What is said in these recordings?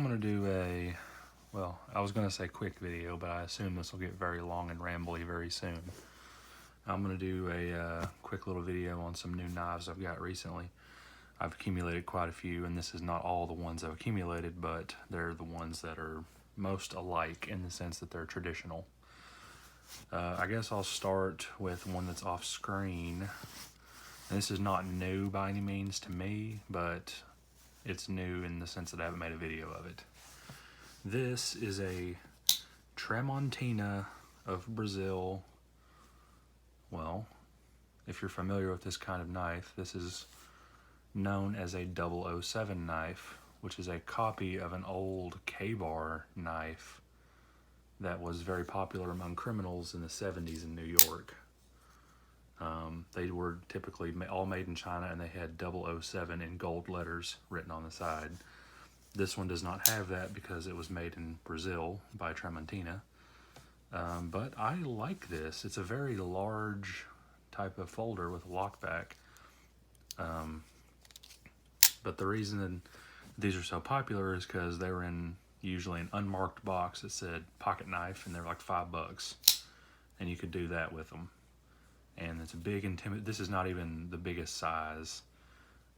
I'm going to do a, well, I was going to say quick video, but I assume this will get very long and rambly very soon. I'm going to do a quick little video on some new knives I've got recently. I've accumulated quite a few, and this is not all the ones I've accumulated, but they're the ones that are most alike in the sense that they're traditional. I guess I'll start with one that's off screen. And this is not new by any means to me, but it's new in the sense that I haven't made a video of it. This is a Tramontina of Brazil. Well, if you're familiar with this kind of knife, this is known as a 007 knife, which is a copy of an old K-bar knife that was very popular among criminals in the 70s in New York. They were typically all made in China, and they had 007 in gold letters written on the side. This one does not have that because it was made in Brazil by Tramontina. But I like this. It's a very large type of folder with a lockback. But the reason these are so popular is because they were in usually an unmarked box that said pocket knife, and they're like $5, and you could do that with them. And it's a big, this is not even the biggest size.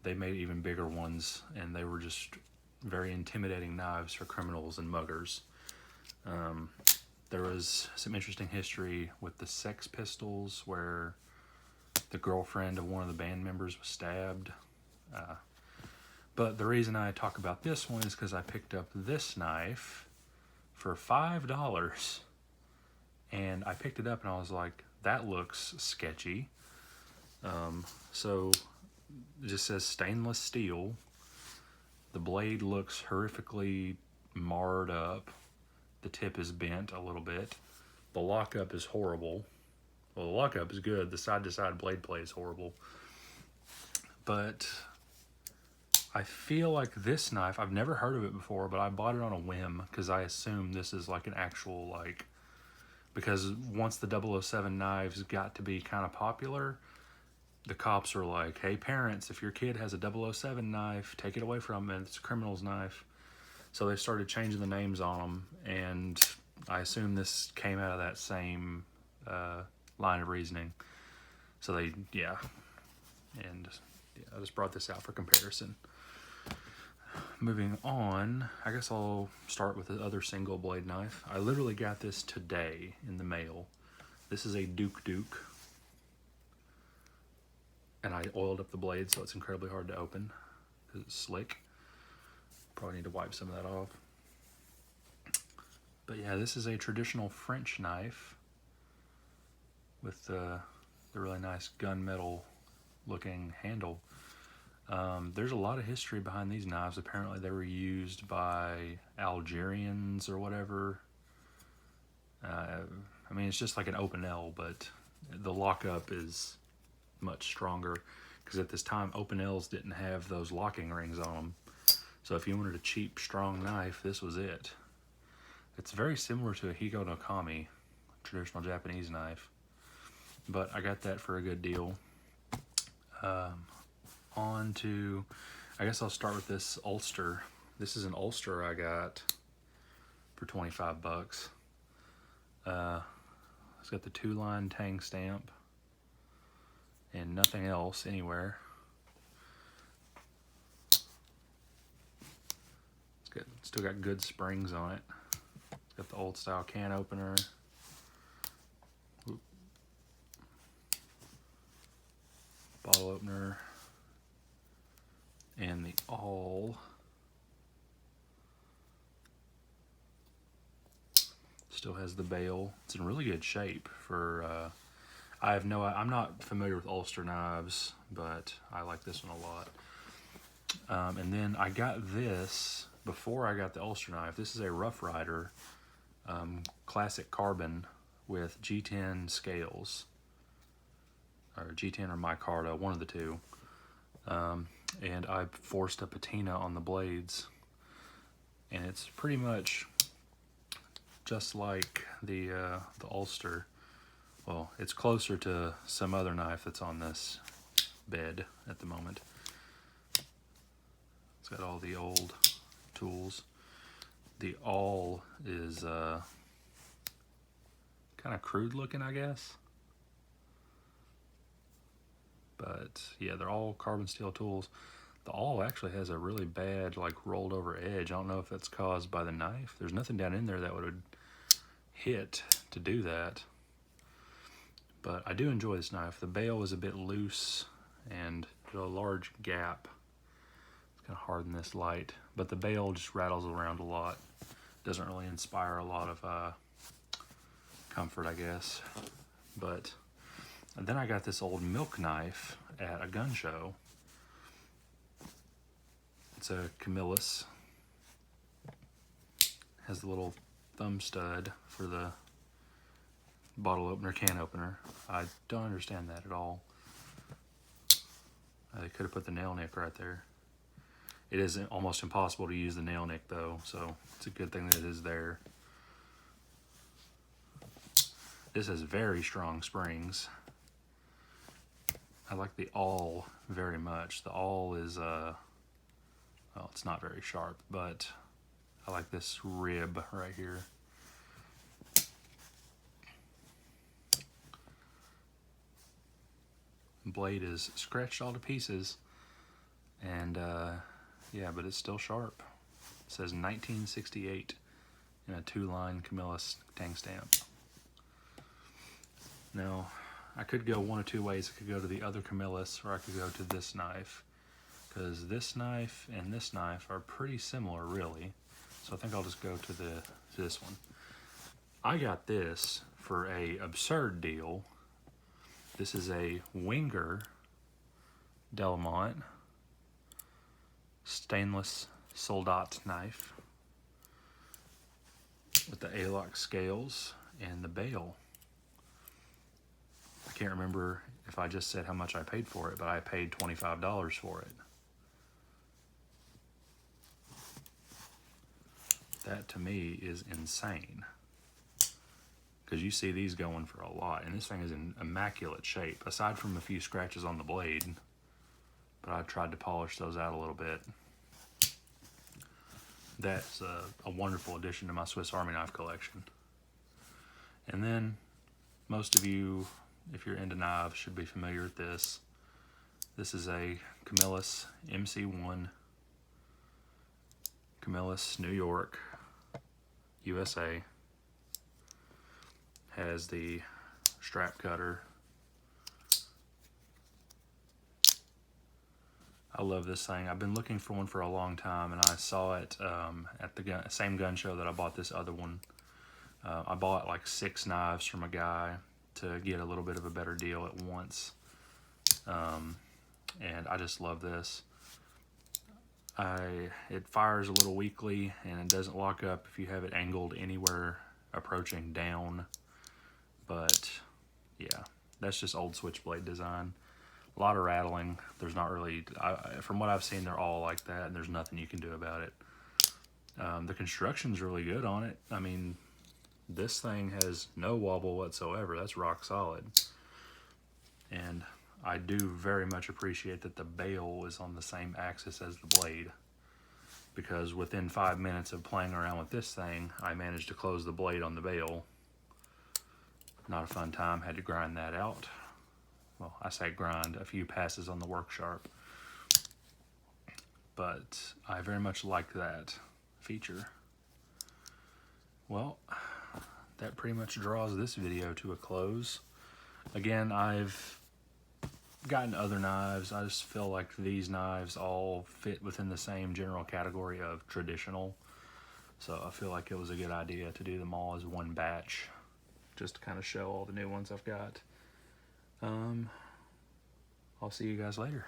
They made even bigger ones, and they were just very intimidating knives for criminals and muggers. There was some interesting history with the Sex Pistols, where the girlfriend of one of the band members was stabbed. But the reason I talk about this one is because I picked up this knife for $5, and I picked it up and I was like, that looks sketchy. So it just says stainless steel. The blade looks horrifically marred up. The tip is bent a little bit. The lockup is horrible. Well, the lockup is good. The side-to-side blade play is horrible. But I feel like this knife, I've never heard of it before, but I bought it on a whim because I assume this is like an actual, like, because once the 007 knives got to be kind of popular, the cops are like, hey parents, if your kid has a 007 knife, take it away from them. It's a criminal's knife. So they started changing the names on them, and I assume this came out of that same line of reasoning. So they, yeah. And yeah, I just brought this out for comparison. Moving on, I guess I'll start with the other single blade knife. I literally got this today in the mail. This is a Duke, and I oiled up the blade, so it's incredibly hard to open because it's slick. Probably need to wipe some of that off. But yeah, this is a traditional French knife with the really nice gunmetal looking handle. There's a lot of history behind these knives. Apparently they were used by Algerians or whatever. I mean, it's just like an open L, but the lockup is much stronger because at this time open L's didn't have those locking rings on them. So if you wanted a cheap, strong knife, this was it. It's very similar to a Higo no Kami, traditional Japanese knife, but I got that for a good deal. On to, I guess I'll start with this ulster. This is an ulster I got for $25. It's got the 2-line tang stamp and nothing else anywhere. It's still got good springs on it. It's got the old style can opener. Oop. Bottle opener. And the awl still has the bail. It's in really good shape for, I'm not familiar with ulster knives, but I like this one a lot. And then I got this before I got the ulster knife. This is a Rough Rider classic carbon with G10 scales, or G10 or micarta, one of the two. And I forced a patina on the blades, and it's pretty much just like the ulster. Well, it's closer to some other knife that's on this bed at the moment. It's got all the old tools. The awl is kind of crude looking, I guess. But yeah, they're all carbon steel tools. The awl actually has a really bad, like, rolled over edge. I don't know if that's caused by the knife. There's nothing down in there that would hit to do that. But I do enjoy this knife. The bail is a bit loose and there's a large gap. It's kind of hard in this light. But the bail just rattles around a lot. Doesn't really inspire a lot of comfort, I guess. But then I got this old milk knife at a gun show. It's a Camillus. Has the little thumb stud for the bottle opener, can opener. I don't understand that at all. They could have put the nail nick right there. It is almost impossible to use the nail nick though, so it's a good thing that it is there. This has very strong springs. I like the awl very much. The awl is, well, it's not very sharp, but I like this rib right here. Blade is scratched all to pieces, and yeah, but it's still sharp. It says 1968 in a 2-line Camillus tank stamp. Now, I could go one of two ways. I could go to the other Camillus, or I could go to this knife, because this knife and this knife are pretty similar, really. So I think I'll just go to this one. I got this for a absurd deal. This is a Winger Delamont stainless soldat knife with the A-lock scales and the bail. I can't remember if I just said how much I paid for it, but I paid $25 for it. That to me is insane. Because you see these going for a lot, and this thing is in immaculate shape, aside from a few scratches on the blade. But I tried to polish those out a little bit. That's a wonderful addition to my Swiss Army knife collection. And then, most of you, if you're into knives, should be familiar with this. This is a Camillus MC1, Camillus, New York, USA. Has the strap cutter. I love this thing. I've been looking for one for a long time, and I saw it at the same gun show that I bought this other one. I bought like 6 knives from a guy to get a little bit of a better deal at once. And I just love this. It fires a little weakly, and it doesn't lock up if you have it angled anywhere approaching down. But yeah, that's just old switchblade design. A lot of rattling. There's not really, from what I've seen, they're all like that, and there's nothing you can do about it. The construction's really good on it. I mean, this thing has no wobble whatsoever. That's rock solid. And I do very much appreciate that the bail is on the same axis as the blade, because within 5 minutes of playing around with this thing, I managed to close the blade on the bail. Not a fun time. Had to grind that out. Well, I say grind, a few passes on the work sharp. But I very much like that feature. Well, that pretty much draws this video to a close. Again, I've gotten other knives. I just feel like these knives all fit within the same general category of traditional. So I feel like it was a good idea to do them all as one batch, just to kind of show all the new ones I've got. I'll see you guys later.